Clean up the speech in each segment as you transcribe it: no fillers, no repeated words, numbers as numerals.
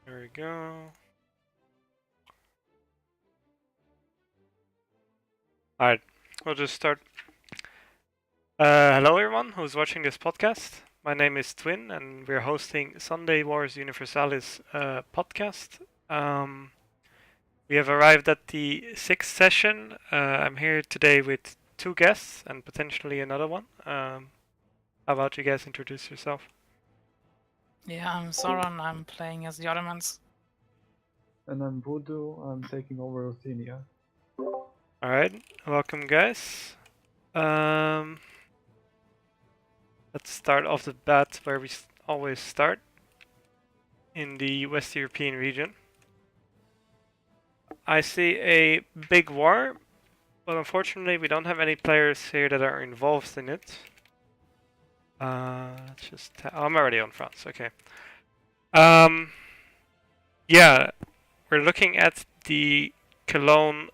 There we go. Alright, we'll just start. Hello everyone who's watching this podcast. My name is Twin and we're hosting Sunday Wars Universalis podcast. We have arrived at the sixth session. I'm here today with two guests and potentially another one. How about you guys introduce yourself? Yeah, I'm Sauron. I'm playing as the Ottomans. And I'm Voodoo. I'm taking over Ruthenia. Alright, welcome guys. Let's start off the bat where we always start, in the West European region. I see a big war, but unfortunately we don't have any players here that are involved in it. Let's just I'm already on France, okay. Yeah, we're looking at the Cologne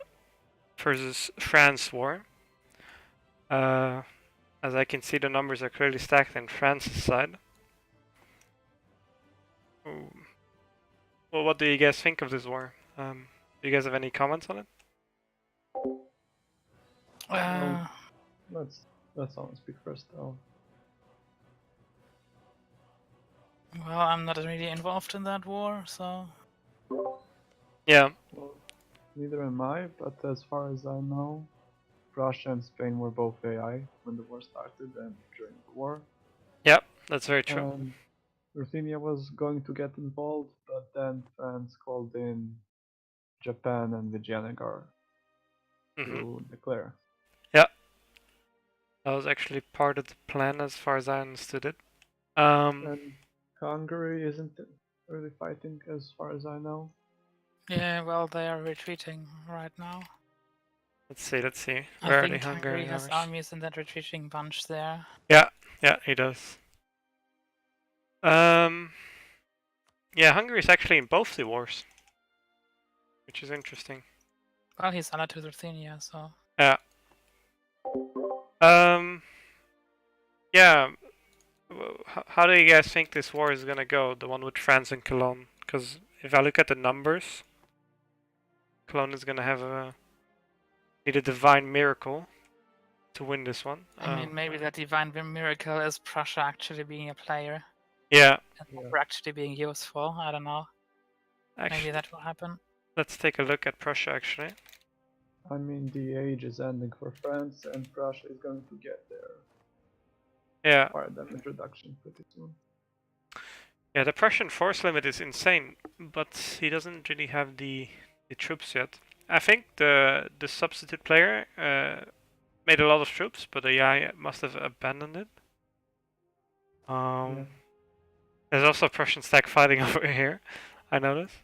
versus France war. As I can see, the numbers are clearly stacked in France's side. Ooh. Well, what do you guys think of this war? Do you guys have any comments on it? Let's someone speak first though. Well, I'm not really involved in that war, so. Yeah. Well, neither am I, but as far as I know, Russia and Spain were both AI when the war started and during the war. Yep, that's very true. Ruthenia was going to get involved, but then France called in Japan and Vijayanagar to declare. Yeah. That was actually part of the plan as far as I understood it. And Hungary isn't really fighting as far as I know. Yeah, well, they are retreating right now. Let's see. Where I think Hungary has armies in that retreating bunch there. Yeah, he does. Yeah, Hungary is actually in both the wars, which is interesting. Well, he's allied to Ruthenia, so. Yeah. Yeah. How do you guys think this war is gonna go? The one with France and Cologne? Because if I look at the numbers, Cologne is gonna have need a divine miracle to win this one. I mean, maybe that divine miracle is Prussia actually being a player. Yeah. And actually being useful. I don't know. Actually, maybe that will happen. Let's take a look at Prussia actually. I mean, the age is ending for France, and Prussia is going to get their fire damage reduction pretty soon. Yeah, the Prussian force limit is insane, but he doesn't really have the troops yet. I think the substitute player made a lot of troops, but the AI must have abandoned it. Yeah. There's also a Prussian stack fighting over here, I noticed.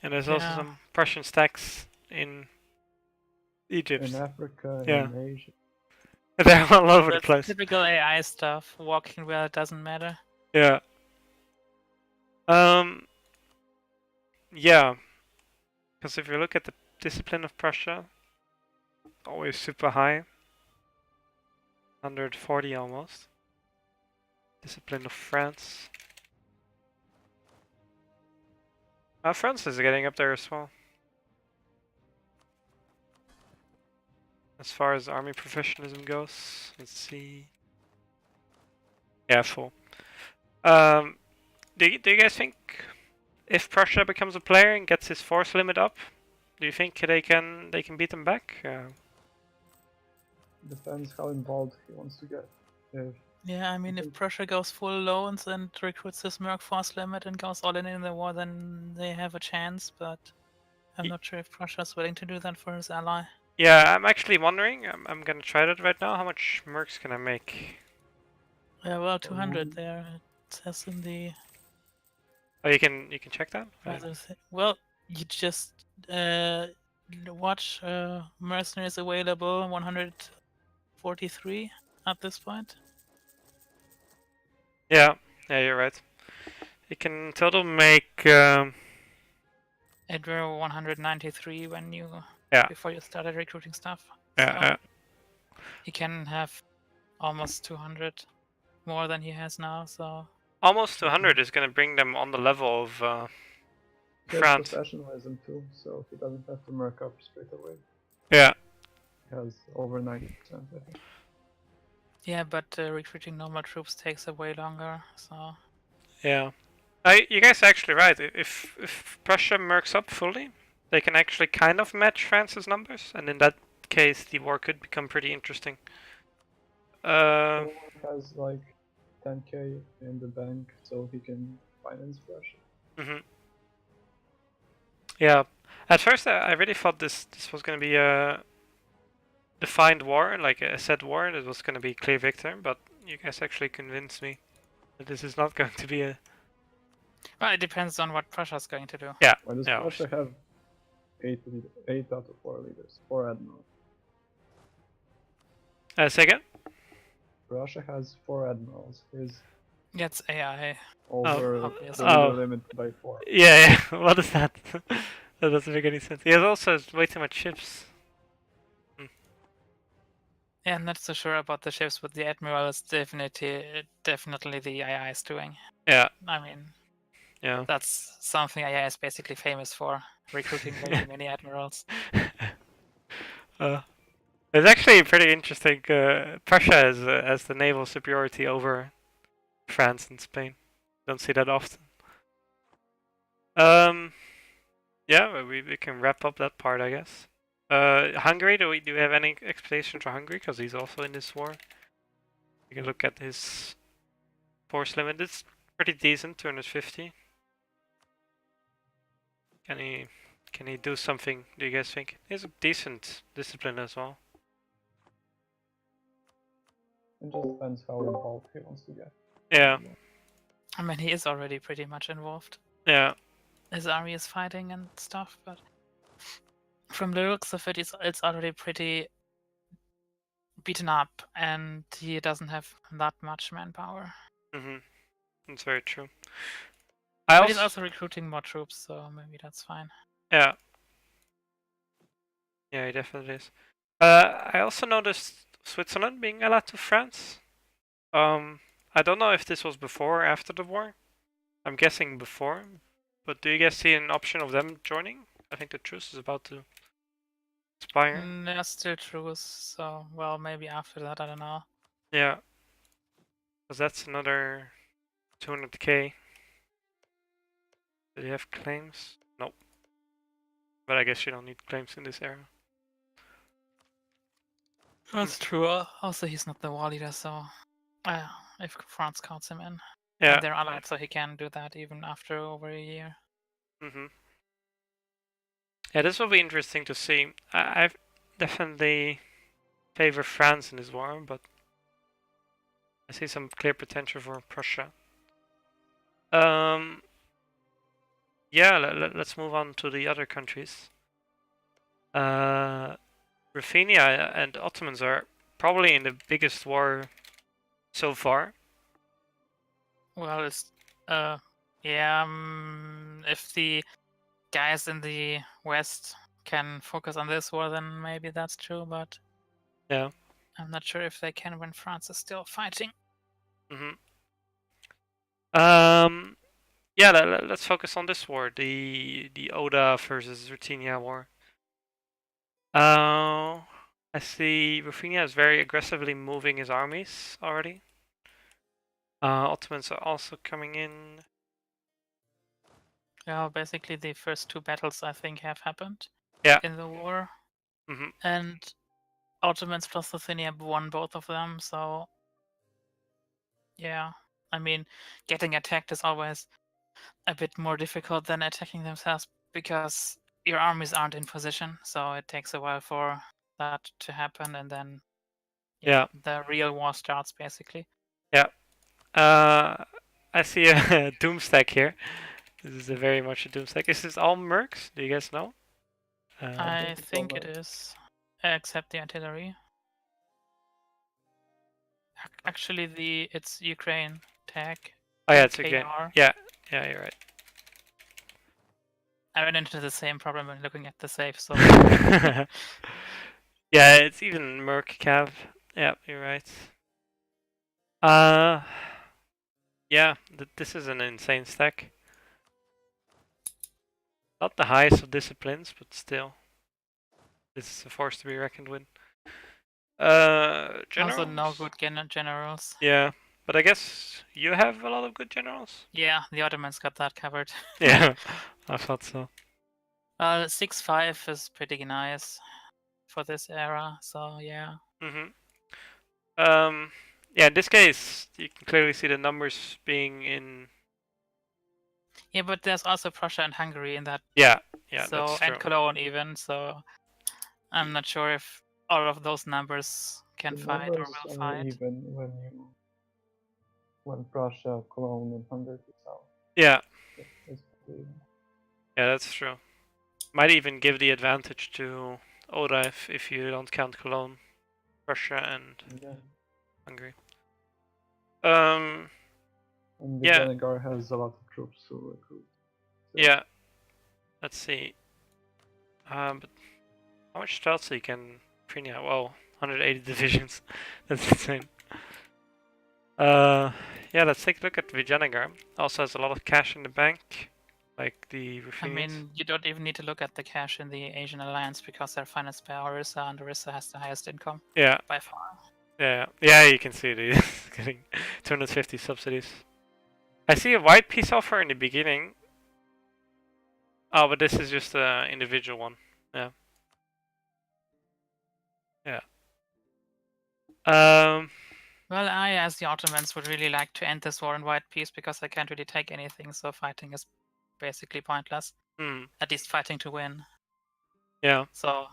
And there's also some Prussian stacks in Egypt. In Africa, in Asia. They're all over the place. Typical AI stuff, walking where it doesn't matter. Yeah. Yeah. Because if you look at the discipline of Prussia, always super high. 140 almost. Discipline of France. France is getting up there as well. As far as army professionalism goes, let's see. Yeah, full. Do you guys think if Prussia becomes a player and gets his force limit up, do you think they can beat them back? Depends how involved he wants to get. Yeah, I mean, if Prussia goes full loans and recruits this Merc force limit and goes all in the war, then they have a chance, but I'm not sure if Prussia's willing to do that for his ally. Yeah, I'm actually wondering, I'm gonna try that right now, how much Mercs can I make? Yeah, well, 200 there, it says in the... Oh, you can check that? Well, you just watch mercenaries available, 143 at this point. Yeah, you're right. You can total make... It were 193 when you... before you started recruiting stuff. Yeah. He can have almost 200 more than he has now, so... almost 200 is going to bring them on the level of He has France. professionalism too, so he doesn't have to merc up straight away. Yeah. He has over 90%, I think. Yeah, but recruiting normal troops takes a way longer, so... Yeah. You guys are actually right. If Prussia mercs up fully, they can actually kind of match France's numbers, and in that case, the war could become pretty interesting. He has like 10k in the bank, so he can finance Russia. Mhm. Yeah. At first, I really thought this was going to be a defined war, like a set war. It was going to be clear victor, but you guys actually convinced me that this is not going to be a. Well, it depends on what Prussia's going to do. Yeah. Why does Yeah. Russia have 8 out of 4 leaders? 4 admirals. Say again? Russia has 4 admirals. He's That's AI. over obviously. the leader limit by 4. Yeah. What is that? That doesn't make any sense. He has also way too much ships. Yeah, I'm not so sure about the ships, but the Admiral is definitely the AI is doing. Yeah. I mean, Yeah. that's something AI is basically famous for, recruiting very many admirals. It's actually pretty interesting. Prussia has the naval superiority over France and Spain. Don't see that often. Yeah, we can wrap up that part, I guess. Hungary, do we have any expectations for Hungary? Because he's also in this war. You can look at his force limit. It's pretty decent, 250. Can he do something, do you guys think? He has a decent discipline as well. It just depends how involved he wants to get. Yeah. I mean, he is already pretty much involved. Yeah. His army is fighting and stuff, but from the looks of it, it's already pretty beaten up, and he doesn't have that much manpower. That's very true. But he's also recruiting more troops, so maybe that's fine. Yeah. Yeah, he definitely is. I also noticed Switzerland being allied to France. I don't know if this was before or after the war. I'm guessing before. But do you guys see an option of them joining? I think the truce is about to expire. There's still truce, so, well, maybe after that, I don't know. Yeah. Because that's another 200k. Do you have claims? Nope. But I guess you don't need claims in this era. That's true. Also, he's not the war leader, so if France counts him in. Yeah. And they're allied, so he can do that even after over a year. Yeah, this will be interesting to see. I definitely favor France in this war, but I see some clear potential for Prussia. Yeah, let's move on to the other countries. Ruthenia and Ottomans are probably in the biggest war so far. Well, it's yeah. If the guys in the West can focus on this war, then maybe that's true. But yeah, I'm not sure if they can when France is still fighting. Yeah, let's focus on this war, the Oda versus Ruthenia war. I see Ruthenia is very aggressively moving his armies already. Ottomans are also coming in. Yeah, basically the first 2 battles I think have happened. Yeah. In the war. And Ottomans plus Ruthenia won both of them, so yeah. I mean, getting attacked is always a bit more difficult than attacking themselves because your armies aren't in position, so it takes a while for that to happen, and then the real war starts basically. Yeah. I see a doom stack here. This is very much a doom stack. Is this all mercs? Do you guys know? I think it is, except the artillery. Actually, it's Ukraine tag. Oh yeah, it's Ukraine. Yeah, you're right. I ran into the same problem when looking at the save, so... Yeah, it's even merc cav. Yeah, you're right. Yeah, this is an insane stack. Not the highest of disciplines, but still. This is a force to be reckoned with. Generals? Also, no good generals. Yeah, but I guess you have a lot of good generals? Yeah, the Ottomans got that covered. Yeah, I thought so. 6-5 is pretty nice for this era, so yeah. Yeah, in this case, you can clearly see the numbers being in. Yeah, but there's also Prussia and Hungary in that. Yeah, so that's true. and Cologne even. So I'm not sure if all of those numbers can The fight or numbers will are fight. even when Prussia, Cologne, and Hungary out. Yeah. It's pretty even. Yeah, that's true. Might even give the advantage to Oda if you don't count Cologne, Prussia, and Hungary. And yeah. Vijayanagara has a lot of troops to recruit. So Yeah. Let's see. But how much Streltsy can Prinia? Whoa, 180 divisions. That's insane. Yeah, let's take a look at Vijayanagar. Also has a lot of cash in the bank, like the Ruthenians. I mean, you don't even need to look at the cash in the Asian Alliance because they're financed by Orissa, and Orissa has the highest income. Yeah. By far. Yeah, you can see it. Getting 250 subsidies. I see a white peace offer in the beginning. Oh, but this is just an individual one. Yeah. Yeah. Well, I, as the Ottomans, would really like to end this war in white peace because I can't really take anything, so fighting is basically pointless. At least fighting to win. Yeah. So.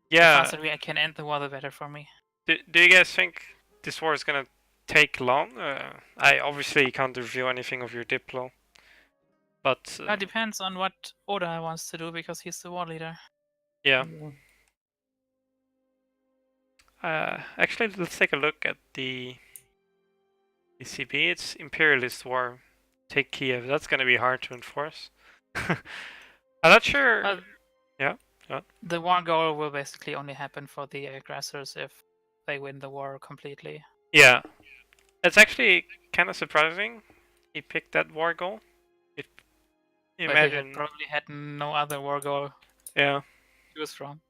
Yeah. The faster I can end the war, the better for me. Do you guys think this war is gonna take long? I obviously can't review anything of your Diplo. But it depends on what Oda wants to do because he's the war leader. Yeah. Actually, let's take a look at the CP. It's Imperialist War. Take Kiev. That's gonna be hard to enforce. I'm not sure. Yeah. The war goal will basically only happen for the aggressors if they win the war completely. Yeah. It's actually kind of surprising he picked that war goal. Imagine. He probably had no other war goal. Yeah. To choose from.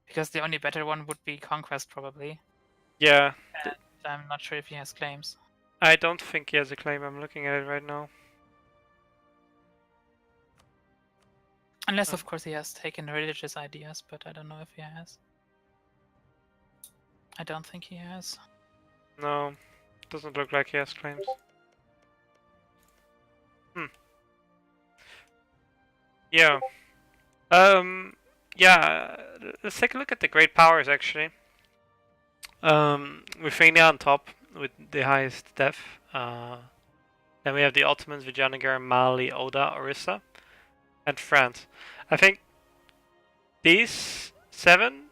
Because the only better one would be Conquest, probably. Yeah. And I'm not sure if he has claims. I don't think he has a claim. I'm looking at it right now. Unless, of course, he has taken religious ideas, but I don't know if he has. I don't think he has. No, doesn't look like he has claims. Yeah. Yeah, let's take a look at the great powers, actually. Ruthenia on top with the highest def. Then we have the Ottomans, Vijayanagar, Mali, Oda, Orissa, and France. I think these 7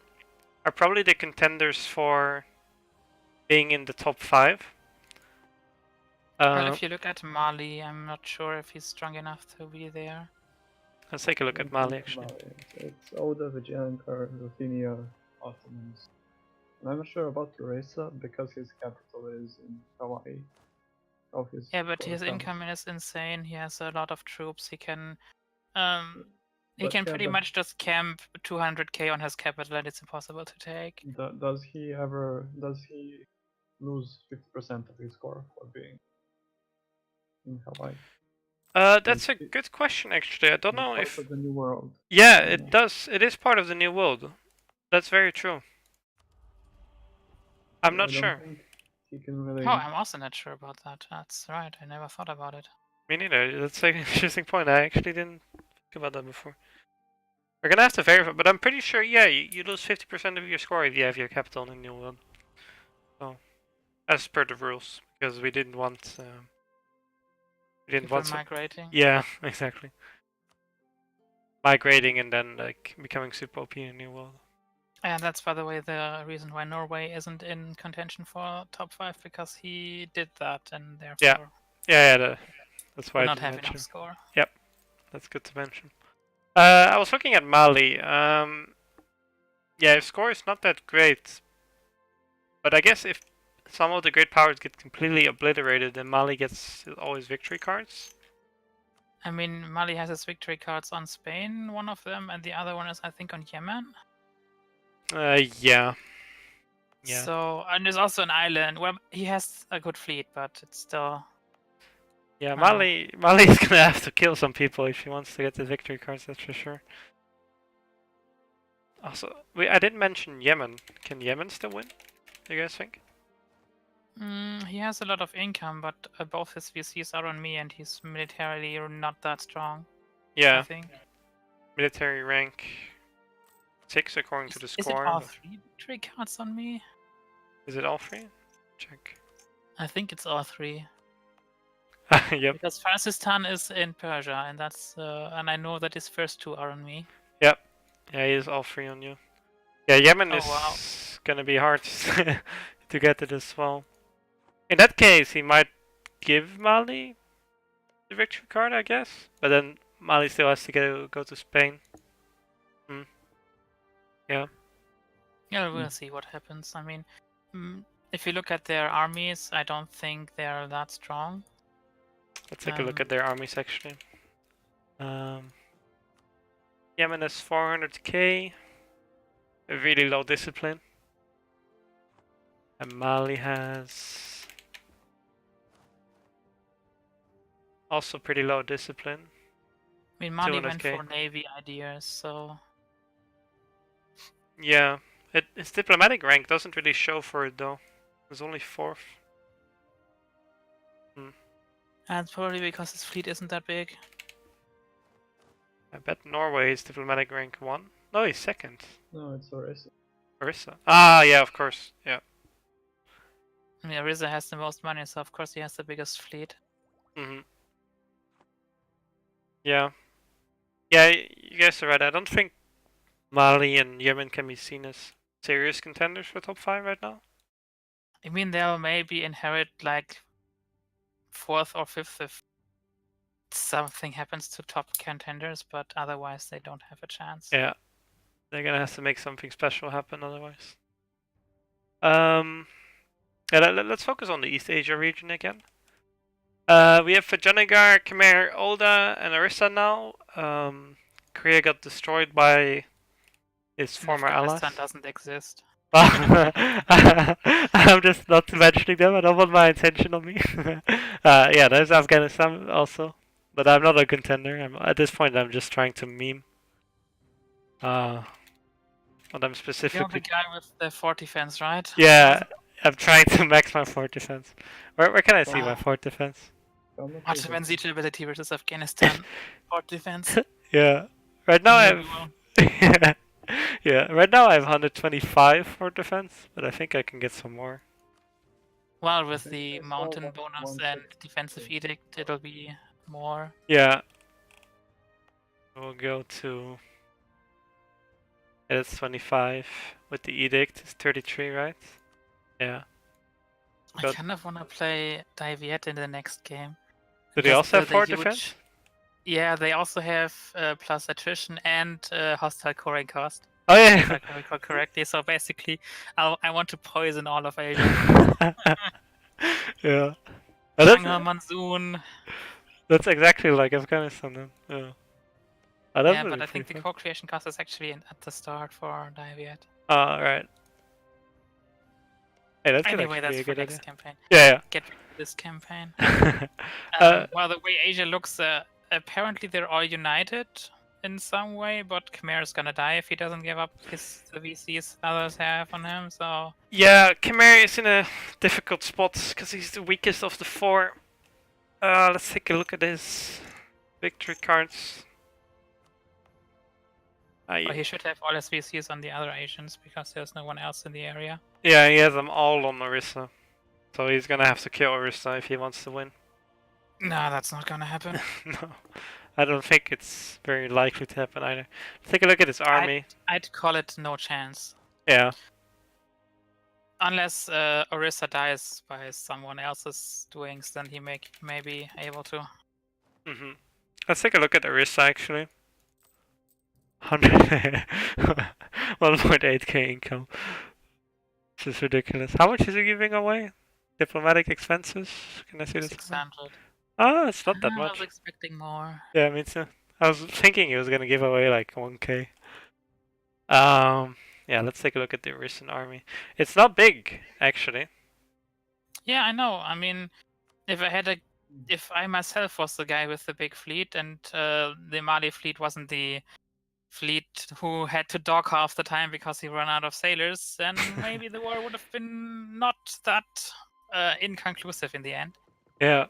are probably the contenders for being in the top 5. Well, if you look at Mali, I'm not sure if he's strong enough to be there. Let's take a look at Mali, actually. It's Oda, Vijayanagara, Ruthenia, Ottomans. And I'm not sure about Orissa because his capital is in Hawaii. Yeah, but his income is insane. He has a lot of troops. He can pretty much just camp 200k on his capital, and it's impossible to take. Does he lose 50% of his score for being in Hawaii? That's a good question, actually. I don't know if part of the New World. Yeah, it does. It is part of the New World. That's very true. I'm not sure. He can really... Oh, I'm also not sure about that. That's right. I never thought about it. Me neither. That's like an interesting point. I actually didn't think about that before. We're gonna have to verify, but I'm pretty sure. Yeah, you lose 50% of your score if you have your capital in the New World. So, as per the rules, because we didn't want. Migrating. Yeah, exactly. Migrating and then like becoming super OP in the New World. And that's, by the way, the reason why Norway isn't in contention for top 5, because he did that, and therefore... That's why I not didn't have enough score. Yep, that's good to mention. I was looking at Mali. Yeah, his score is not that great. But I guess if some of the great powers get completely obliterated, and Mali gets always victory cards. I mean, Mali has his victory cards on Spain, one of them, and the other one is, I think, on Yemen. Yeah. Yeah. So, and there's also an island. Well, he has a good fleet, but it's still. Yeah, Oh. Mali's gonna have to kill some people if he wants to get the victory cards, that's for sure. Also, I didn't mention Yemen. Can Yemen still win? Do you guys think? He has a lot of income, but both his VCs are on me, and he's militarily not that strong. I Yeah, think. military rank 6 according to the Is it score. all 3 victory cards on me? Is it all 3? Check. I think it's all 3. Yep. Because Farsistan is in Persia, and that's and I know that his first 2 are on me. Yep. Yeah, he is all 3 on you. Yeah, Yemen Oh, is wow. gonna be hard to get it as well. In that case, he might give Mali the victory card, I guess. But then Mali still has to go to Spain. Yeah. Yeah, we'll see what happens. I mean, if you look at their armies, I don't think they're that strong. Let's take a look at their armies actually. Yemen has 400k. A really low discipline. And Mali has also pretty low discipline. I mean, Mali went 200K. for navy ideas, so Yeah, its diplomatic rank doesn't really show for it though. It's only 4th. and it's probably because his fleet isn't that big. I bet Norway is diplomatic rank 1. No, he's 2nd. No, it's Orisa. Orissa. Ah, yeah, of course. Yeah. I mean, Ariza has the most money, so of course he has the biggest fleet. Yeah. Yeah, you guys are right. I don't think Mali and Yemen can be seen as serious contenders for top 5 right now. I mean, they'll maybe inherit like 4th or 5th if something happens to top contenders, but otherwise they don't have a chance. Yeah. They're gonna have to make something special happen otherwise. Yeah, let's focus on the East Asia region again. We have Vijayanagar, Khmer, Olda, and Orissa now. Korea got destroyed by its former allies. Afghanistan doesn't exist. I'm just not mentioning them. I don't want my attention on me. Yeah, there's Afghanistan also, but I'm not a contender. At this point, I'm just trying to meme. What I'm You're specifically. the guy with the fort defense, right? Yeah, I'm trying to max my fort defense. Where can I see my Wow. fort defense? Ottoman siege ability versus Afghanistan fort defense. Yeah, right now I Maybe have. Yeah, right now I have 125 fort defense, but I think I can get some more. Well, with think the I saw mountain that bonus 160. and defensive edict, it'll be more. Yeah. We'll go to. Yeah, that's 25. With the edict, it's 33, right? Yeah. I But- kind of want to play Daiviet in the next game. Do they Because also have the fort huge- defense? Yeah, they also have plus attrition and hostile coring cost. Oh yeah. If I recall correctly. So basically, I want to poison all of Asia. Yeah. But Shanghai Monsoon. that's exactly like Afghanistan then. Yeah. Oh, that's Yeah, but really I think the pretty co-creation cost is actually at the start for Daiviet. fun. Oh, right. Hey, that's Anyway, actually that's a for good next idea. campaign. Yeah, Get rid of this campaign. yeah. Well, the way Asia looks, apparently they're all united in some way, but Khmer is gonna die if he doesn't give up the VCs others have on him, so... Yeah, Khmer is in a difficult spot because he's the weakest of the 4. Let's take a look at his victory cards. But he should have all his VCs on the other Asians, because there's no one else in the area. Yeah, he has them all on Orissa. So he's gonna have to kill Orissa if he wants to win. No, that's not gonna happen. No, I don't think it's very likely to happen either. Take a look at his army. I'd call it no chance. Yeah. Unless Orissa dies by someone else's doings, then he may be able to. Mm-hmm. Let's take a look at Orissa actually. 100 1.8k income. This is ridiculous. How much is he giving away? Diplomatic expenses? Can I see this? 600. Ah, it's not that I was much. expecting more. Yeah, me too. I was thinking he was gonna give away like 1k. Yeah, let's take a look at the Russian army. It's not big, actually. Yeah, I know. I mean, if I myself was the guy with the big fleet and the Mali fleet wasn't the fleet who had to dock half the time because he ran out of sailors, then maybe the war would have been not that inconclusive in the end. Yeah.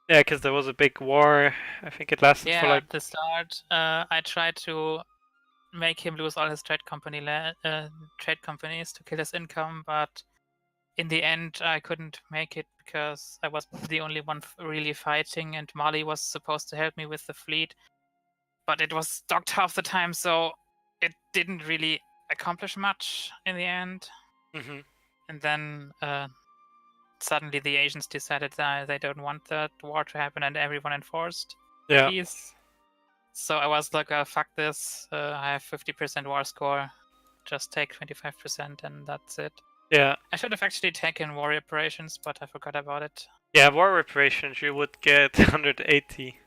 Yeah, because there was a big war. I think it lasted for Yeah, like. at the start, I tried to make him lose all his trade companies to kill his income, but in the end, I couldn't make it because I was the only one really fighting, and Mali was supposed to help me with the fleet, but it was docked half the time, so it didn't really accomplish much in the end. Hmm. And then suddenly the Asians decided that they don't want that war to happen, and everyone enforced Yeah. peace. So I was like, fuck this. I have 50% war score. Just take 25% and that's it. Yeah. I should have actually taken war reparations, but I forgot about it. Yeah, war reparations, you would get 180.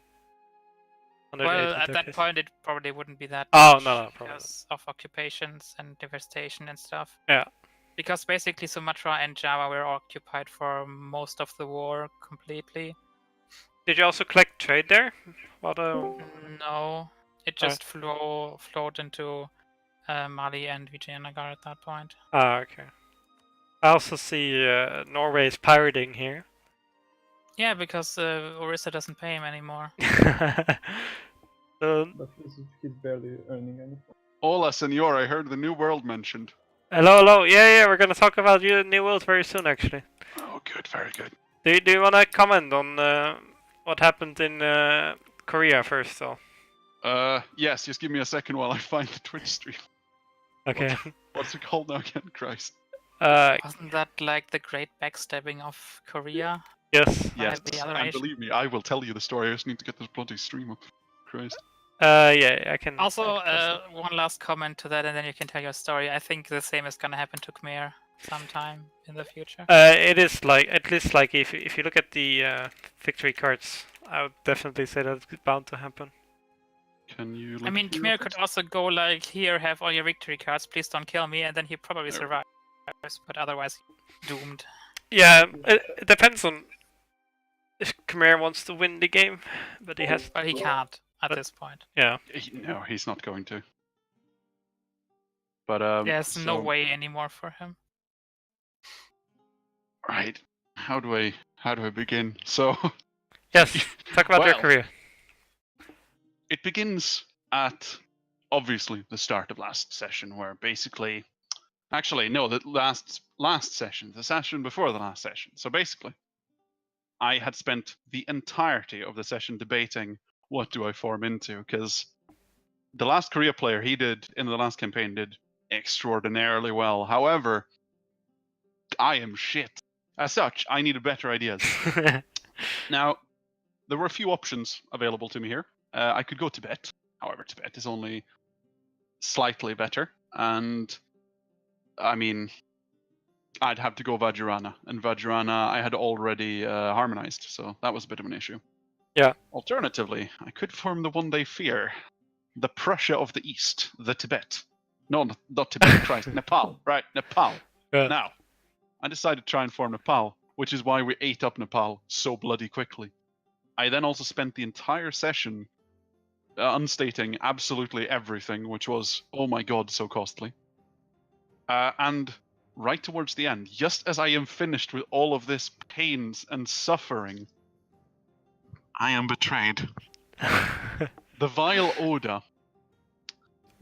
Well, at that Turkish. point, it probably wouldn't be that Oh, much no, probably not. because of occupations and devastation and stuff. Yeah. Because basically Sumatra and Java were occupied for most of the war completely. Did you also collect trade there? What No, it just flowed into Mali and Vijayanagar at that point. Ah, okay. I also see Norway is pirating here. Yeah, because Orissa doesn't pay him anymore. So, But he's barely earning anything. Hola, senor. I heard the New World mentioned. hello. Yeah, we're gonna talk about you New World very soon, actually. Oh, good. Very good. Do you wanna comment on what happened in Korea first, though? Yes. Just give me a second while I find the Twitch stream. Okay. What's it called now again? Christ. Wasn't that like the great backstabbing of Korea? Yes. Yes. the other And nation. believe me, I will tell you the story. I just need to get this bloody stream up. Christ. Yeah, I can. Also, I can post one last comment to that, and then you can tell your story. I think the same is gonna happen to Khmer sometime in the future. it is like at least like if you look at the victory cards, I would definitely say that's bound to happen. Can you? I mean, Khmer could also go like, here, have all your victory cards, please don't kill me, and then he probably survives, but otherwise doomed. Yeah, it depends on if Khmer wants to win the game, but he has. But he can't at but- this point. Yeah. No, he's not going to. But There's no so- way anymore for him. Right. How do I begin? So Yes. Talk about your Well, career. it begins at obviously the start of last session, where basically, actually no, the last session, the session before the last session. So basically, I had spent the entirety of the session debating what do I form into, because the last Korea player he did in the last campaign did extraordinarily well. However, I am shit. As such, I needed better ideas. Now, there were a few options available to me here. I could go Tibet. However, Tibet is only slightly better. And, I mean, I'd have to go Vajrayana. And Vajrayana I had already harmonized, so that was a bit of an issue. Yeah. Alternatively, I could form the One Day Fear. The Prussia of the East. The Tibet. No, not Tibet, Christ. Nepal. Right, Nepal. Yeah. Now, I decided to try and form Nepal, which is why we ate up Nepal so bloody quickly. I then also spent the entire session unstating absolutely everything, which was, oh my god, so costly. And right towards the end, just as I am finished with all of this pains and suffering, I am betrayed. The vile Oda,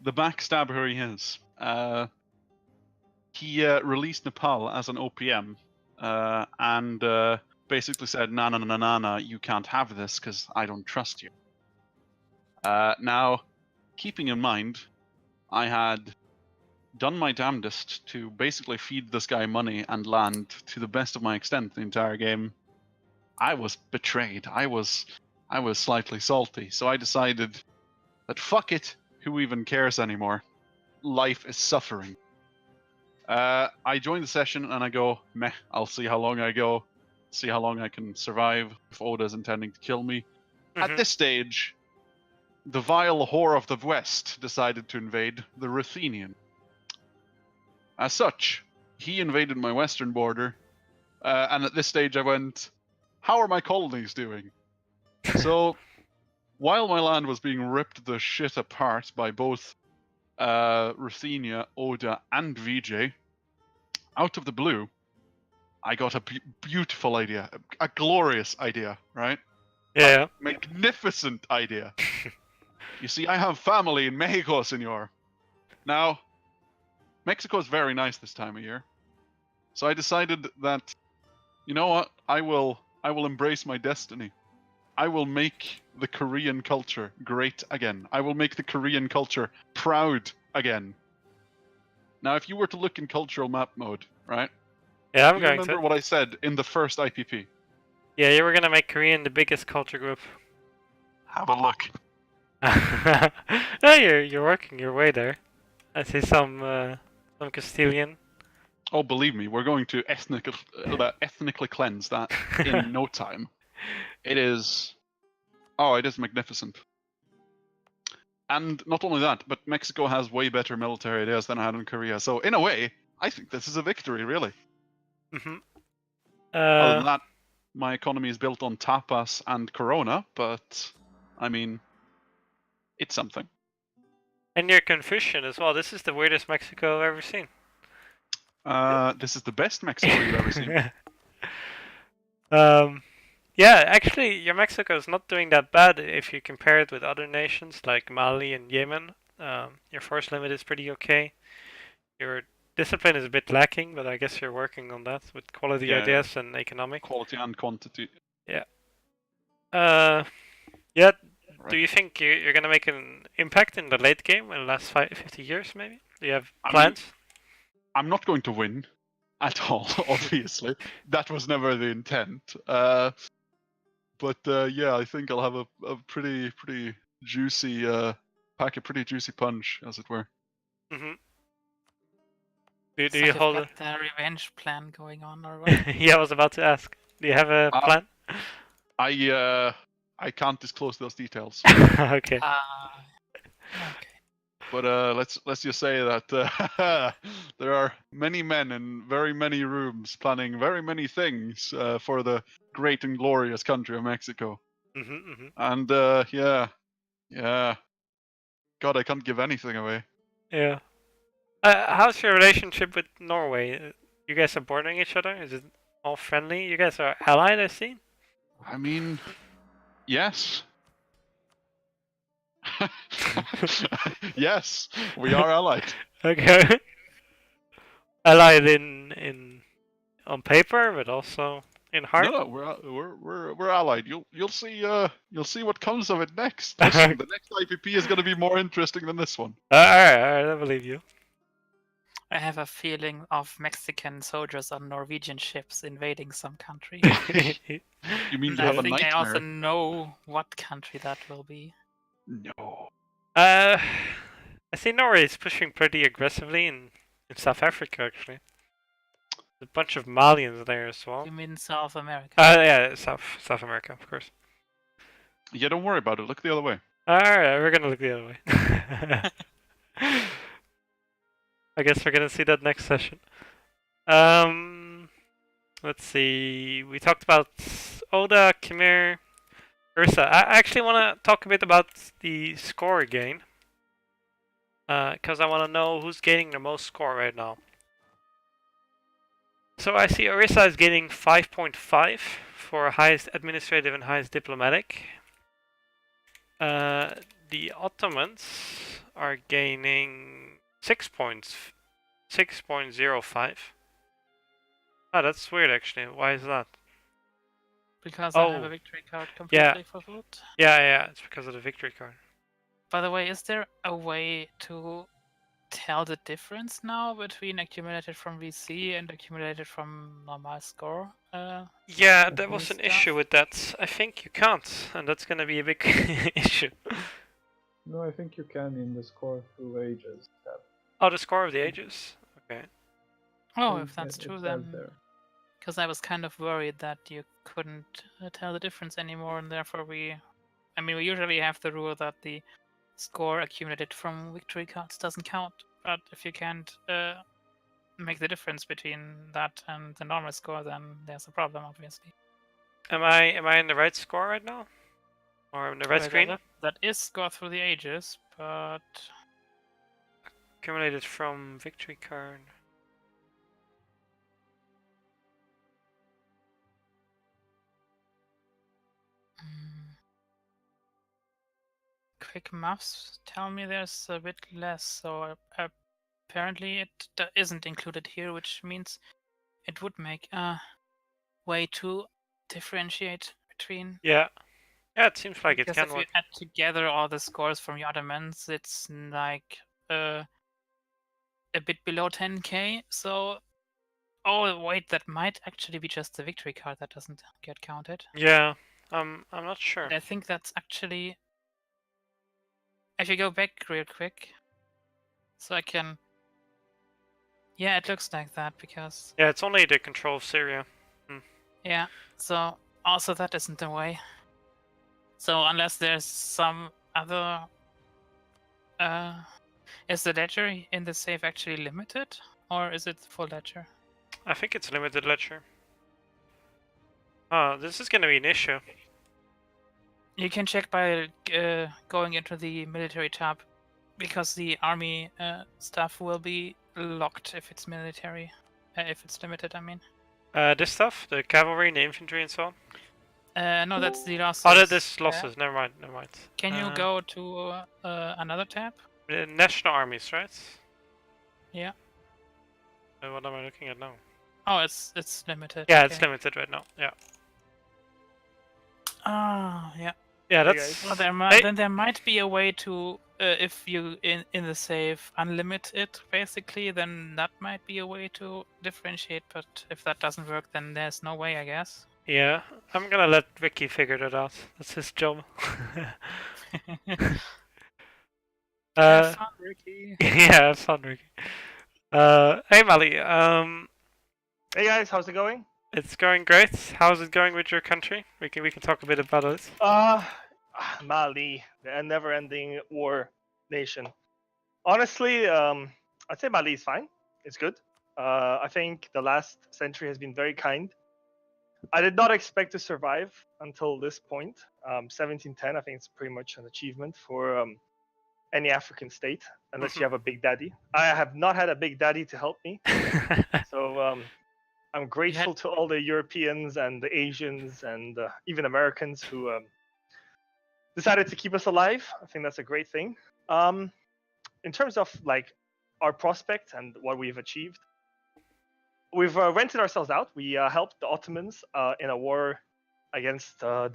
the backstabber he is, he released Nepal as an OPM and basically said, nah, you can't have this because I don't trust you. Now, keeping in mind, I had done my damnedest to basically feed this guy money and land to the best of my extent the entire game. I was betrayed. I was slightly salty, so I decided that fuck it, who even cares anymore? Life is suffering. I join the session and I go, meh, I'll see how long I go, see how long I can survive if Oda's intending to kill me. At Mhm. this stage, the vile whore of the West decided to invade the Ruthenian. As such, he invaded my western border, and at this stage I went, how are my colonies doing? So, while my land was being ripped the shit apart by both Ruthenia, Oda, and VJ, out of the blue, I got a beautiful idea, a glorious idea, right? Yeah. Magnificent idea. You see, I have family in Mexico, senor. Now, Mexico is very nice this time of year. So I decided that, you know what, I will embrace my destiny. I will make the Korean culture great again. I will make the Korean culture proud again. Now, if you were to look in cultural map mode, right? Yeah, I'm You going remember to. what I said in the first IPP? Yeah, you were gonna make Korean the biggest culture group. Have a look. No, you're working your way there. I see some Castilian. Oh, believe me, we're going to ethnically cleanse that in no time. It is magnificent. And not only that, but Mexico has way better military ideas than I had in Korea. So in a way, I think this is a victory, really. Mhm. Other than that, my economy is built on tapas and Corona, but I mean, it's something. And you're Confucian as well. This is the weirdest Mexico I've ever seen. This is the best Mexico you've ever seen. Yeah, actually, your Mexico is not doing that bad if you compare it with other nations like Mali and Yemen. Your force limit is pretty okay. Your discipline is a bit lacking, but I guess you're working on that with quality Yeah, ideas and economic. Quality and quantity. Yeah. Yeah. Right. Do you think you're gonna make an impact in the late game in the last 50 years, maybe? Do you have I mean, plans? I'm not going to win at all, obviously. That was never the intent. But yeah, I think I'll have a pretty juicy pack a pretty juicy punch, as it were. Mm-hmm. Do So you you've hold got the revenge plan going on, or what? Yeah, I was about to ask. Do you have a plan? I can't disclose those details. Okay. Okay. But let's just say that there are many men in very many rooms planning very many things for the great and glorious country of Mexico. Mm-hmm, mm-hmm. And yeah. God, I can't give anything away. Yeah. How's your relationship with Norway? You guys are bordering each other? Is it all friendly? You guys are allied, I see. I mean, yes. Yes, we are allied. Okay. Allied in on paper, but also in heart. No, we're allied. You'll see what comes of it next. Listen, the next IPP is going to be more interesting than this one. Alright, I believe you. I have a feeling of Mexican soldiers on Norwegian ships invading some country. You mean And you I have a think nightmare? I also know what country that will be. No. I see Norway is pushing pretty aggressively in South Africa, actually. There's a bunch of Malians there as well. You mean South America? Yeah, South America, of course. Yeah, don't worry about it. Look the other way. Alright, we're gonna look the other way. I guess we're gonna see that next session. Let's see. We talked about Oda, Khmer, Ursa. I actually want to talk a bit about the score gain. Because I want to know who's gaining the most score right now. So I see Orissa is getting 5.5 for highest administrative and highest diplomatic. The Ottomans are gaining 6 points, 6.05. Oh, that's weird actually. Why is that? Because I have Oh. a victory card completely for food. Yeah, it's because of the victory card. By the way, is there a way to tell the difference now between accumulated from VC and accumulated from normal score? Yeah, there was an stuff? issue with that. I think you can't, and that's gonna be a big issue. No, I think you can in the score through ages tab. Oh, the score of the ages? Okay. Oh, It- if that's it true, says then there. because I was kind of worried that you couldn't tell the difference anymore, and therefore we usually have the rule that the score accumulated from victory cards doesn't count. But if you can't make the difference between that and the normal score, then there's a problem, obviously. Am I in the right score right now? Or in the right Well, screen? that is score through the ages, but Accumulated from victory card. quick maths tell me there's a bit less. So apparently it isn't included here, which means it would make a way to differentiate between. Yeah. Yeah, it seems like it Because can if you work. add together all the scores from your other mens, it's like a bit below 10k. So, oh wait, that might actually be just the victory card that doesn't get counted. Yeah. I'm not sure. And I think that's actually. If you go back real quick, so I can. Yeah, it looks like that because. Yeah, it's only the control of Syria. Yeah, so also that isn't the way. So unless there's some other. Is the ledger in the save actually limited, or is it full ledger? I think it's limited ledger. Oh, this is gonna be an issue. You can check by going into the military tab, because the army stuff will be locked if it's military, if it's limited. I mean. This stuff, the cavalry and the infantry and so on. No, that's the losses. Oh, this is tab. losses. Never mind. Never mind. Can you go to another tab? National armies, right? Yeah. What am I looking at now? Oh, it's limited. Yeah, it's okay. limited right now. Yeah. Ah, yeah. Yeah, Hey, that's. guys. Well, Hey. then there might be a way to, if you in the save unlimit it, basically, then that might be a way to differentiate. But if that doesn't work, then there's no way, I guess. Yeah, I'm gonna let Ricky figure that out. That's his job. Have fun, Ricky. Yeah, have fun, Ricky. Hey, Mali. Hey guys, how's it going? It's going great. How's it going with your country? We can talk a bit about it. Mali, the never-ending war nation. Honestly, I'd say Mali is fine. It's good. I think the last century has been very kind. I did not expect to survive until this point. 1710, I think it's pretty much an achievement for any African state, unless you have a big daddy. I have not had a big daddy to help me, so I'm grateful to all the Europeans and the Asians and even Americans who decided to keep us alive. I think that's a great thing. In terms of like our prospect and what we've achieved, we've rented ourselves out. We helped the Ottomans in a war against the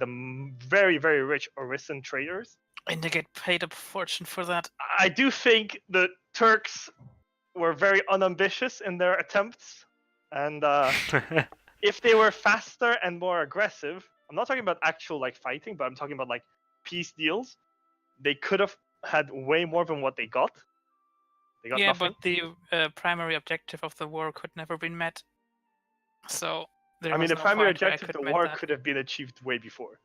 very, very rich Orissan traders. And they get paid a fortune for that. I do think the Turks were very unambitious in their attempts, and if they were faster and more aggressive, I'm not talking about actual like fighting, but I'm talking about like peace deals, they could have had way more than what they got. They got nothing. But the primary objective of the war could never be met. So there I mean, was the no primary point where I objective of could the met war that. could have been achieved way before.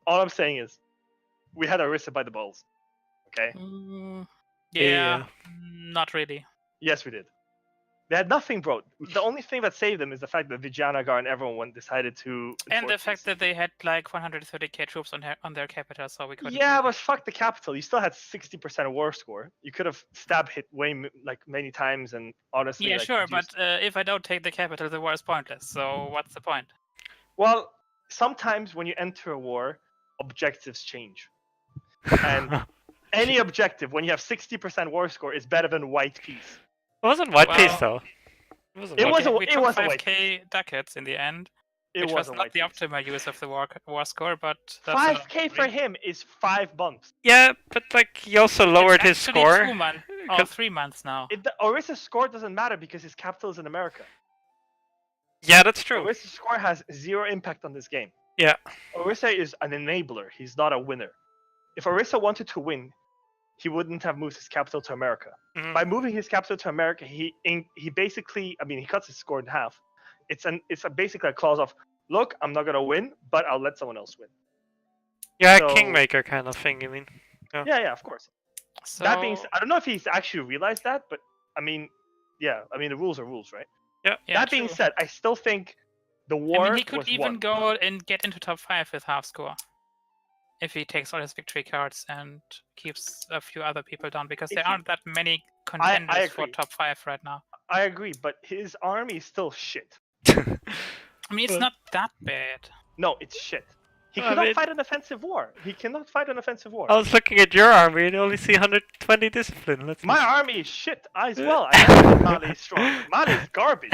All I'm saying is, we had Orissa by the balls. Okay? Yeah, not really. Yes, we did. They had nothing, bro. The only thing that saved them is the fact that Vijayanagar and everyone decided to. And the enforce fact peace. that they had like 130k troops on their capital, so we couldn't. Yeah, really- but fuck the capital. You still had 60% war score. You could have stab hit like many times, and honestly. Yeah, like, sure, reduced- but if I don't take the capital, the war is pointless. So what's the point? Well, sometimes when you enter a war, objectives change. And any objective, when you have 60% war score, is better than white peace. It wasn't white Well, peace though. It wasn't It white was peace. a- we it took was a white 5k ducats in the end, It which was a not white the peace. optimal use of the war score, but that's another 5k for story. him is 5 bumps. Yeah, but like he also lowered his It's actually score. 2 months. Oh, 3 months now. The Orissa's score doesn't matter because his capital is in America. Yeah, that's true. Orissa's score has zero impact on this game. Yeah. Orissa is an enabler. He's not a winner. If Orissa wanted to win, he wouldn't have moved his capital to America. Mhm. By moving his capital to America, he basically, he cuts his score in half. It's basically a clause of, look, I'm not gonna win, but I'll let someone else win. Yeah, So- kingmaker kind of thing, you mean? Yeah, of course. So That being said, I don't know if he's actually realized that, but the rules are rules, right? yeah, that being true. said, I still think the war I mean, he could was even won. go and get into top 5 with half score. If he takes all his victory cards and keeps a few other people down, because If there he- aren't that many contenders for agree. top 5 right now. I agree, but his army is still shit. I mean, it's Well- not that bad. No, it's shit. He I cannot mean- fight an offensive war. He cannot fight an offensive war. I was looking at your army and you only see 120 discipline. Let's My army is shit as well. I know Mali is strong. Mali is garbage.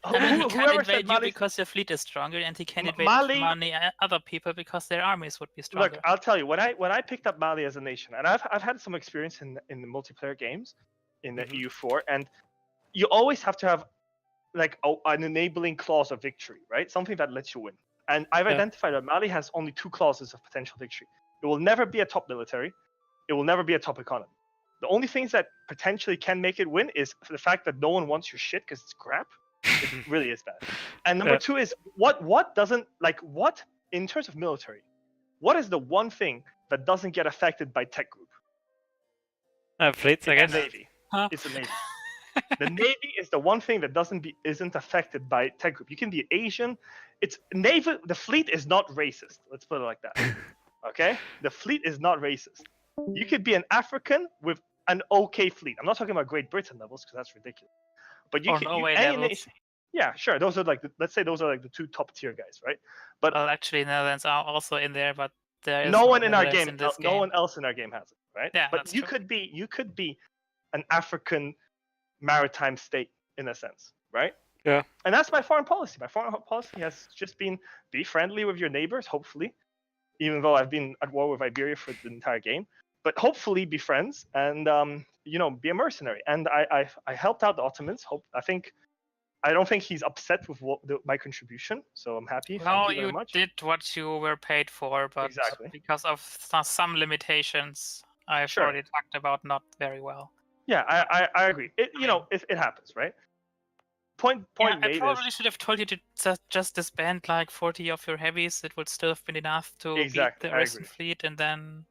I mean, he can Whoever said invade you Mali. because your fleet is stronger, and he can M- invade Mali- other people because their armies would be stronger. Look, I'll tell you, when I picked up Mali as a nation, and I've had some experience in the multiplayer games in the Mhm. EU4, and you always have to have like an enabling clause of victory, right? Something that lets you win. And I've Yeah. identified that Mali has only 2 clauses of potential victory. It will never be a top military. It will never be a top economy. The only things that potentially can make it win is the fact that no one wants your shit because it's crap. It really is bad. And number Yeah. 2 is what doesn't what in terms of military, what is the one thing that doesn't get affected by tech group? Fleets, I It's guess. the Navy. Huh? It's the Navy. The Navy is the one thing that isn't affected by tech group. You can be Asian. It's naval. The fleet is not racist. Let's put it like that. Okay, the fleet is not racist. You could be an African with an okay fleet. I'm not talking about Great Britain levels because that's ridiculous. But you Or can. Norway any levels. yeah, sure. Those are like let's say those are like the 2 top tier guys, right? But Well, actually, Netherlands are also in there, but there is no one in our Netherlands game, in this no game. one else in our game has it, right? Yeah, but that's you true. could be an African maritime state in a sense, right? Yeah. And that's my foreign policy. My foreign policy has just been be friendly with your neighbors, hopefully, even though I've been at war with Iberia for the entire game. But hopefully be friends and be a mercenary. And I helped out the Ottomans. I don't think he's upset with my contribution, so I'm happy. No, Thank you very you much. did what you were paid for, but Exactly. because of some limitations I've Sure. already talked about, not very well. Yeah, I agree. It happens, right? Point I made probably is should have told you to just disband like 40 of your heavies. It would still have been enough to Exactly, beat the I Russian agree. fleet, and then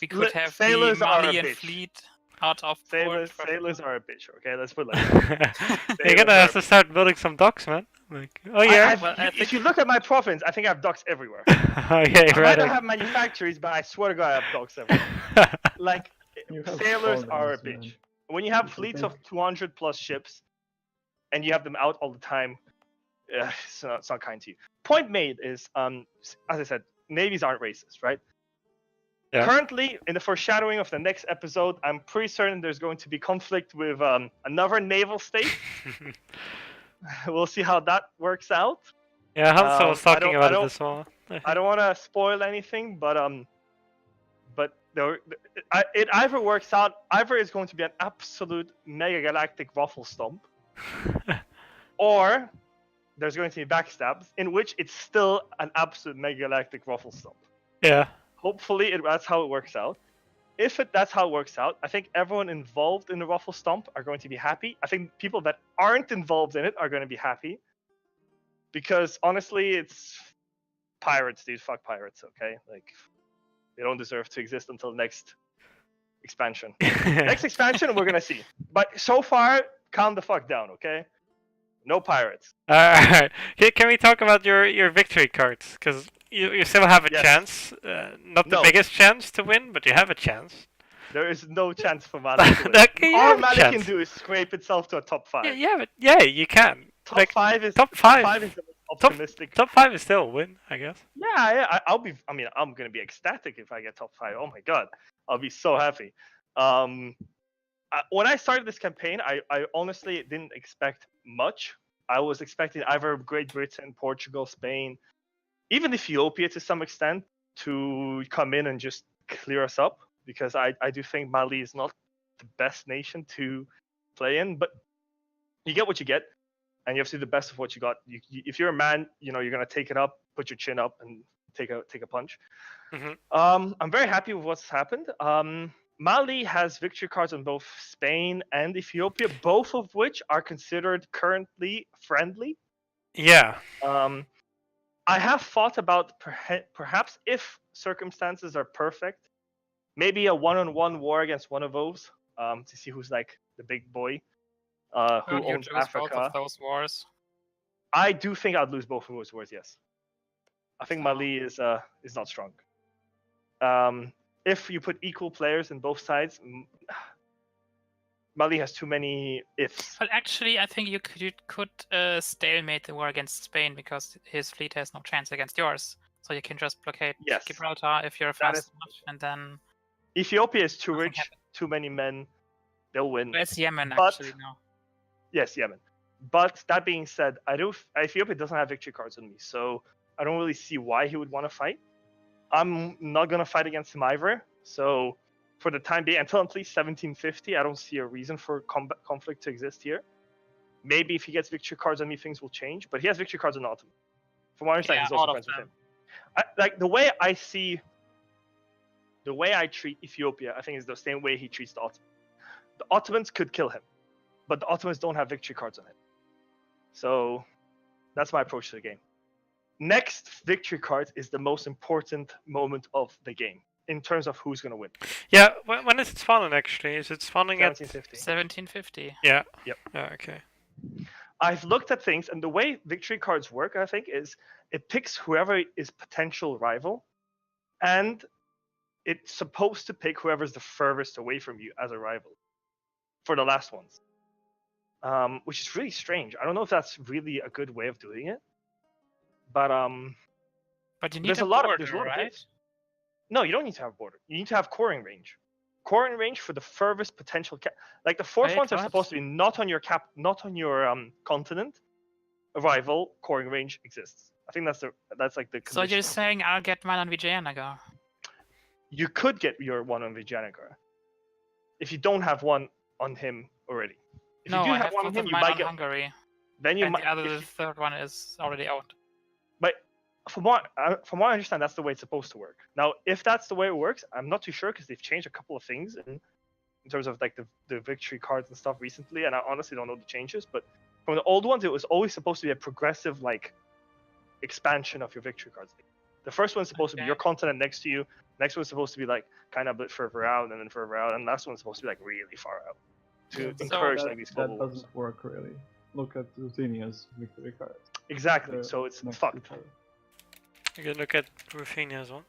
we Li- could have sailors the are a Malian bitch. fleet out of port. Sailors are a bitch. Okay, let's put it like that. You're gonna have to start building some docks, man. Like, oh yeah. Well, I if you look at my province, I think I have docks everywhere. Oh yeah, I you're might right. not have manufactories, but I swear to God, I have docks everywhere. Like You have sailors are a colonies, man. bitch. When you have It's fleets okay. of 200 plus ships, and you have them out all the time, it's not kind to you. Point made is, as I said, navies aren't racist, right? Yeah. Currently, in the foreshadowing of the next episode, I'm pretty certain there's going to be conflict with another naval state. We'll see how that works out. Yeah, Hansa was I talking don't- about I it don't- as well. I don't want to spoil anything, but it either works out. Either it's going to be an absolute mega galactic ruffle stomp, or there's going to be backstabs, in which it's still an absolute mega galactic ruffle stomp. Yeah. Hopefully, that's how it works out. If that's how it works out, I think everyone involved in the ruffle stomp are going to be happy. I think people that aren't involved in it are going to be happy, because honestly, it's pirates, dude. Fuck pirates, okay? Like, they don't deserve to exist until next expansion. Next expansion, we're gonna see. But so far, calm the fuck down, okay? No pirates. Alright. Can we talk about your victory cards? Because you still have a Yes. chance. Not the No. biggest chance to win, but you have a chance. There is no chance for Mali to win. Okay, you All have a Mali can chance. do is scrape itself to a top 5. Yeah, you can. Top Like, 5 is top five. is the most optimistic. Top 5 is still a win, I guess. Yeah, I'm gonna be ecstatic if I get top 5. Oh my god, I'll be so happy. When I started this campaign, I honestly didn't expect much. I was expecting either Great Britain, Portugal, Spain, even Ethiopia to some extent to come in and just clear us up, because I do think Mali is not the best nation to play in, but you get what you get, and you have to do the best of what you got. If you're a man, you're gonna take it up, put your chin up, and take a punch. Mhm. I'm very happy with what's happened. Mali has victory cards on both Spain and Ethiopia, both of which are considered currently friendly. Yeah. I have thought about perhaps if circumstances are perfect, maybe a one-on-one war against one of those to see who's like the big boy, who Would you owns choose both Africa. of those wars? I do think I'd lose both of those wars. Yes, I think So- Mali is not strong. If you put equal players in both sides, Mali has too many ifs. Well, actually, I think you could stalemate the war against Spain because his fleet has no chance against yours. So you can just blockade Yes. Gibraltar if you're That fast is- enough, and then Ethiopia is too Nothing rich, happens. too many men. They'll win. it's Yemen But- actually now. Yes, Yemen. But that being said, Ethiopia doesn't have victory cards on me, so I don't really see why he would want to fight. I'm not gonna fight against him either. So for the time being, until at least 1750, I don't see a reason for conflict to exist here. Maybe if he gets victory cards on me, things will change. But he has victory cards on Ottoman. From what I understand, Yeah, he's also all of friends with them. him. Like the way I see, the way I treat Ethiopia, I think is the same way he treats the Ottomans. The Ottomans could kill him, but the Ottomans don't have victory cards on him. So that's my approach to the game. Next victory card is the most important moment of the game in terms of who's going to win. Yeah. When is it spawning actually? Is it spawning at? 1750. 1750. Yeah. Yep. Yeah. Okay. I've looked at things, and the way victory cards work, I think, is it picks whoever is potential rival, and it's supposed to pick whoever's the furthest away from you as a rival for the last ones, which is really strange. I don't know if that's really a good way of doing it, but But you need There's a a lot of- border, there's a lot of right? ifs. No, you don't need to have border. You need to have coring range. Coring range for the furthest potential like the fourth Wait, ones are what? supposed to be not on your not on your continent. Arrival coring range exists. I think that's like the So condition. you're saying I'll get mine on Vijayanagar? You could get your one on Vijayanagar if you don't have one on him already. If No, you do I have have one both on him, of you mine might on get. Hungary, Then you and might. the other, if the you- third one is already out. But from what I understand, that's the way it's supposed to work. Now, if that's the way it works, I'm not too sure because they've changed a couple of things in terms of like the victory cards and stuff recently, and I honestly don't know the changes. But from the old ones, it was always supposed to be a progressive like expansion of your victory cards. The first one's supposed to be Okay. your continent next to you. Next one's supposed to be like kind of a bit further out, and then further out, and last one's supposed to be like really far out to Yeah, but encourage that, like these that global wars. doesn't work really. Look at Ruthenia's victory card. Exactly. They're So it's next to fucked. each other. You can look at Ruthenia as well.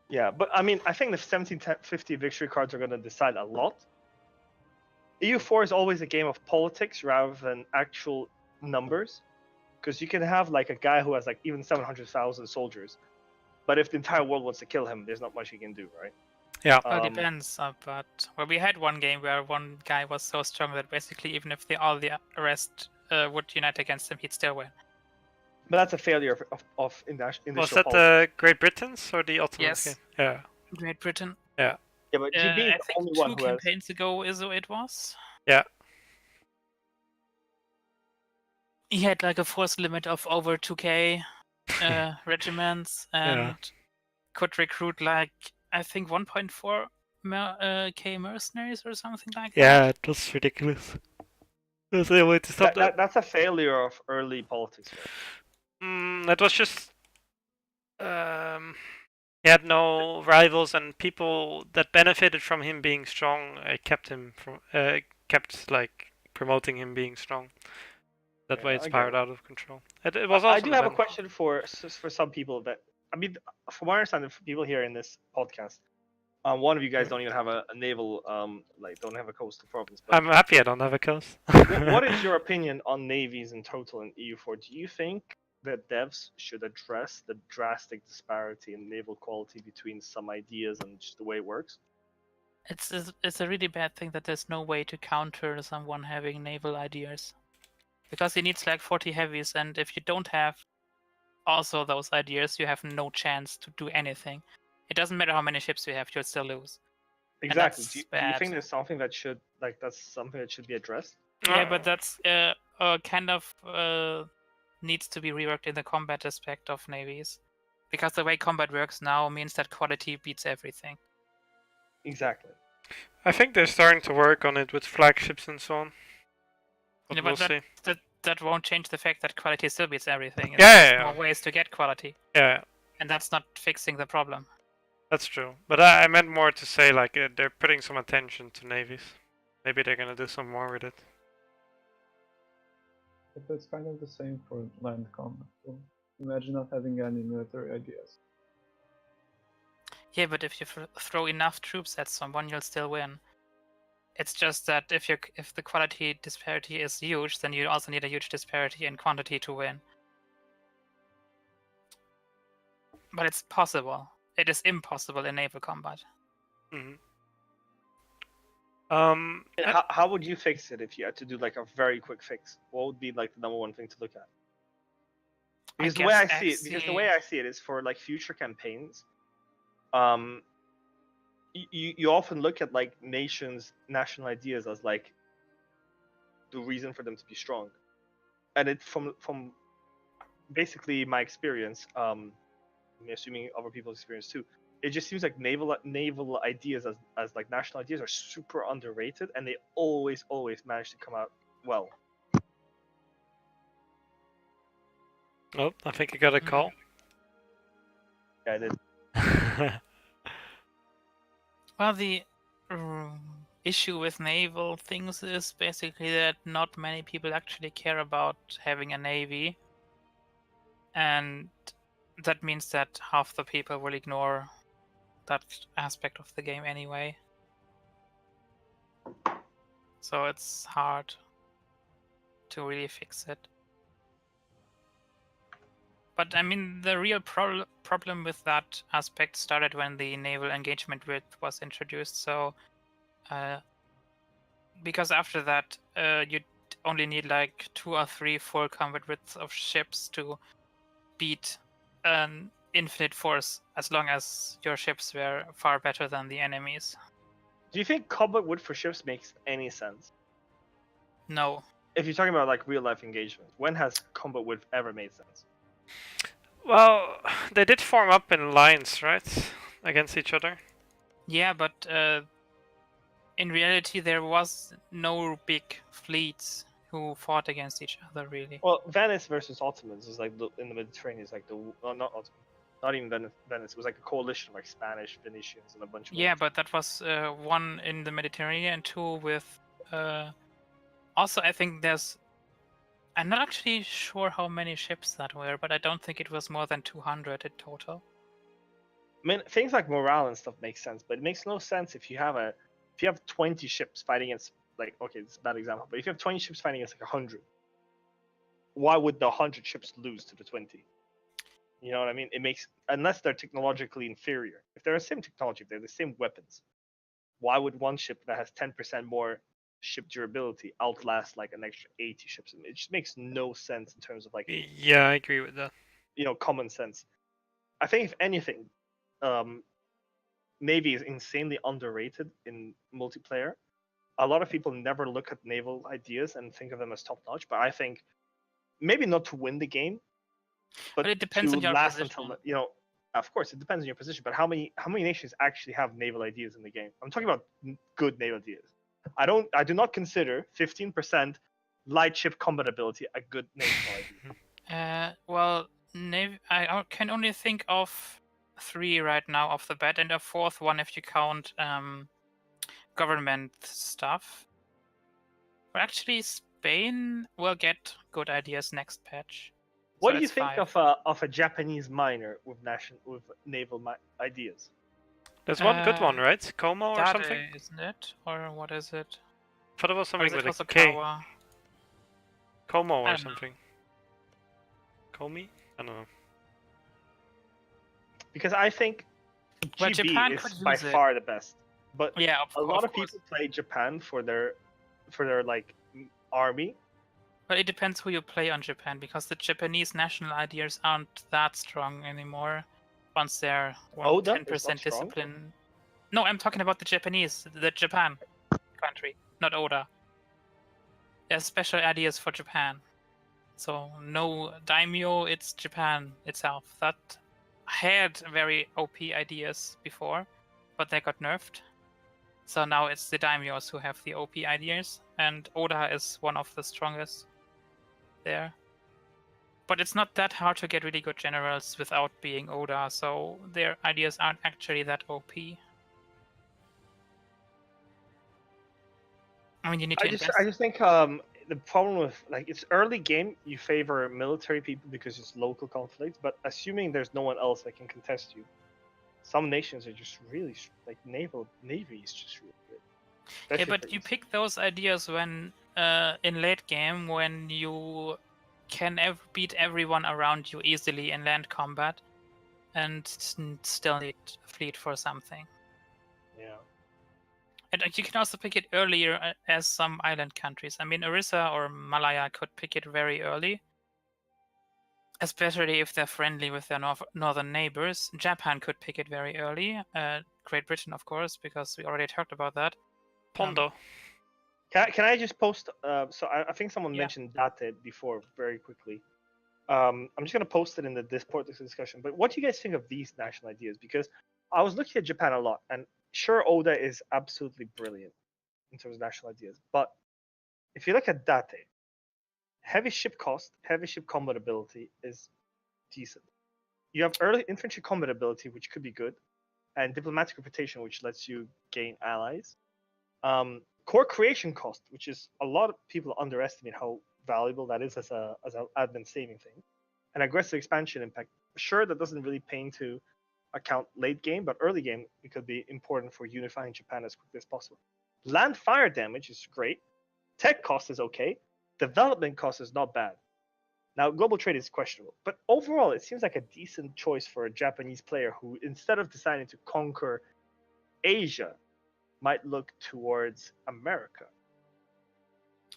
Yeah, but I mean, I think the 1750 victory cards are going to decide a lot. EU4 is always a game of politics rather than actual numbers, because you can have like a guy who has like even 700,000 soldiers, but if the entire world wants to kill him, there's not much you can do, right? Yeah. Well, Um, depends. But well, we had one game where one guy was so strong that basically even if all the rest would unite against him, he'd still win. But that's a failure of industrial Was that politics. the Great Britons or the Ottomans? Yes. Game? Yeah. Great Britain. Yeah, but GB I is the think only 2 one who has. campaigns ago, it was. Yeah. He had like a force limit of over 2k regiments and could recruit like I think 1.4 k mercenaries or something like that. Yeah, it was ridiculous. There's no way to stop that. That's a failure of early politics. Right? That was just. He had no rivals, and people that benefited from him being strong kept him from kept like promoting him being strong. That Yeah, way, I it get spiraled it. out of control. It was also. I do have a dependent- question for some people that I mean, from what I understand, for people here in this podcast, one of you guys don't even have a naval don't have a coastal province. But I'm happy I don't have a coast. what is your opinion on navies in total in EU4? Do you think that devs should address the drastic disparity in naval quality between some ideas and just the way it works? It's a really bad thing that there's no way to counter someone having naval ideas, because he needs like 40 heavies, and if you don't have also those ideas, you have no chance to do anything. It doesn't matter how many ships you have, you'll still lose. Exactly. that's Do you bad. think there's something that should be addressed? Yeah, but that's kind of needs to be reworked in the combat aspect of navies, because the way combat works now means that quality beats everything. Exactly. I think they're starting to work on it with flagships and so on. But Yeah, we'll but see. that won't change the fact that quality still beats everything. Yeah, There's yeah, more yeah. ways to get quality, Yeah, and that's not fixing the problem. that's true. But I meant more to say like they're putting some attention to navies. Maybe they're gonna do some more with it. But that's kind of the same for land combat. So imagine not having any military ideas. Yeah, but if you throw enough troops at someone, you'll still win. It's just that if the quality disparity is huge, then you also need a huge disparity in quantity to win. But it's possible. It is impossible in naval combat. Mm-hmm. And how would you fix it if you had to do like a very quick fix? What would be like the number one thing to look at? Because the way I see it is for like future campaigns, you often look at like national ideas as like the reason for them to be strong, and it from basically my experience, I'm assuming other people's experience too. It just seems like naval ideas as like national ideas are super underrated, and they always manage to come out well. Oh, I think I got a call. Yeah, I did. Well, the issue with naval things is basically that not many people actually care about having a navy, and that means that half the people will ignore that aspect of the game anyway. So it's hard to really fix it. But I mean, the real problem with that aspect started when the naval engagement width was introduced. So, because after that, you only need like 2 or 3 full combat widths of ships to beat an infinite force, as long as your ships were far better than the enemies. Do you think combat width for ships makes any sense? No. If you're talking about like real life engagement, when has combat width ever made sense? Well, they did form up in lines, right? Against each other. Yeah, but in reality, there was no big fleets who fought against each other, really. Well, Venice versus Ottomans is like in the Mediterranean is like not Ottoman, not even Venice. It was like a coalition of like Spanish, Venetians, and a bunch of. Yeah, but that was 1 in the Mediterranean and 2 with. Also, I think there's. I'm not actually sure how many ships that were, but I don't think it was more than 200 in total. I mean, things like morale and stuff make sense, but it makes no sense if you have 20 ships fighting against, like, okay, it's a bad example, but if you have 20 ships fighting against like 100, why would the 100 ships lose to the 20? You know what I mean? It makes, unless they're technologically inferior. If they're the same technology, if they're the same weapons, why would one ship that has 10% more ship durability outlast like an extra 80 ships? It just makes no sense in terms of like, Yeah, I agree with that. common sense. I think if anything, Navy is insanely underrated in multiplayer. A lot of people never look at naval ideas and think of them as top notch, but I think maybe not to win the game, but it depends to on your last position. until of course it depends on your position. But how many nations actually have naval ideas in the game? I'm talking about good naval ideas. I do not consider 15% light ship combat ability a good naval idea. Well, I can only think of 3 right now off the bat, and a 4th one if you count government stuff. But actually, Spain will get good ideas next patch. What So do you it's think 5. of a Japanese miner with naval ideas? There's one good one, right? Como or something? Dade, isn't it? Or what is it? I thought it was Or something is it with a K. Hosokawa? Como I or don't know. something. Komi? I don't know. Because I think Well, GB Japan is could by use it. far the best. But Yeah, a lot of course. people play Japan for their like army. But it depends who you play on Japan, because the Japanese national ideas aren't that strong anymore. Once they're Oda is not 10% strong? discipline. No, I'm talking about the Japan country, not Oda. There's special ideas for Japan. So no daimyo, it's Japan itself. That had very OP ideas before, but they got nerfed. So now it's the daimyos who have the OP ideas, and Oda is one of the strongest there. But it's not that hard to get really good generals without being Oda, so their ideas aren't actually that OP. I mean, you need to invest. I just think the problem with like it's early game, you favor military people because it's local conflict. But assuming there's no one else that can contest you, some nations are just really like navy is just really good. Yeah, Especially but for you East. pick those ideas when in late game when you can beat everyone around you easily in land combat, and still need a fleet for something. Yeah. And you can also pick it earlier as some island countries. I mean, Orissa or Malaya could pick it very early, especially if they're friendly with their northern neighbors. Japan could pick it very early. Great Britain, of course, because we already talked about that. Pondo. Can I just post? So I think someone Yeah. mentioned Date before very quickly. I'm just gonna post it in the Discord discussion. But what do you guys think of these national ideas? Because I was looking at Japan a lot, and sure, Oda is absolutely brilliant in terms of national ideas. But if you look at Date, heavy ship cost, heavy ship combat ability is decent. You have early infantry combat ability, which could be good, and diplomatic reputation, which lets you gain allies. Core creation cost, which is a lot of people underestimate how valuable that is as an admin saving thing, and aggressive expansion impact. Sure, that doesn't really pay into account late game, but early game it could be important for unifying Japan as quickly as possible. Land fire damage is great. Tech cost is okay. Development cost is not bad. Now, global trade is questionable, but overall, it seems like a decent choice for a Japanese player who, instead of deciding to conquer Asia, might look towards America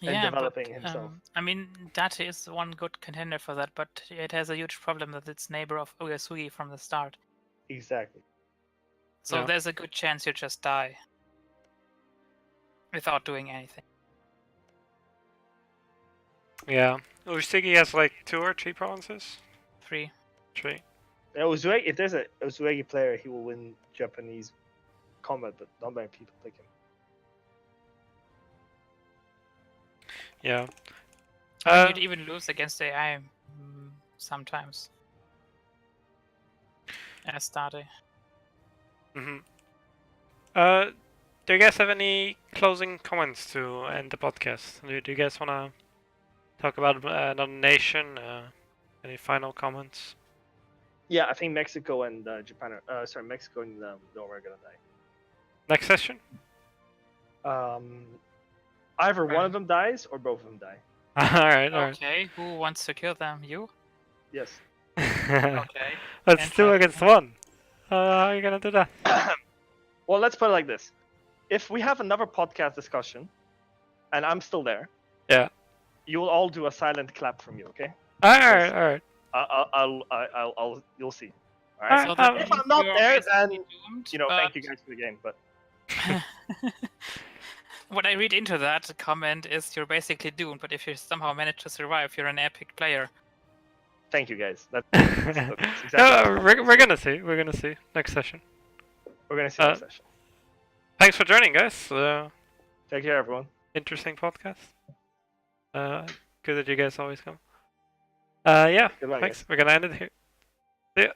and Yeah, developing but himself. I mean, Date is one good contender for that, but it has a huge problem that it's neighbor of Uyasugi from the start. Exactly. So Yeah. there's a good chance you just die without doing anything. Yeah. Ushigi has like 2 or 3 provinces? 3. 3. If there's a Uzuegi player, he will win Japanese combat, but not many people pick him. Yeah. You'd even lose against AI sometimes. As Date. Mm-hmm. Do you guys have any closing comments to end the podcast? Do you guys want to talk about another nation? Any final comments? Yeah, I think Mexico and Japan Mexico and Norway are gonna die. Next session? Either one of them dies or both of them die. Alright. Okay, who wants to kill them? You? Yes. Okay. That's 2 against Interesting. 1. How are you gonna do that? Well, let's put it like this: if we have another podcast discussion, and I'm still there, Yeah. you will all do a silent clap from you, okay? Alright. You'll see. All Alright. right. So that If means I'm not you're there, basically then doomed, thank you but- guys for the game. But What I read into that comment is you're basically doomed, but if you somehow manage to survive, you're an epic player. thank you guys. That's No, exactly we're gonna see. We're gonna see next session. we're gonna see next session. Thanks for joining, guys. Take care, everyone. Interesting podcast. Good that you guys always come. Yeah. Goodbye, Thanks. guys. We're gonna end it here. See ya.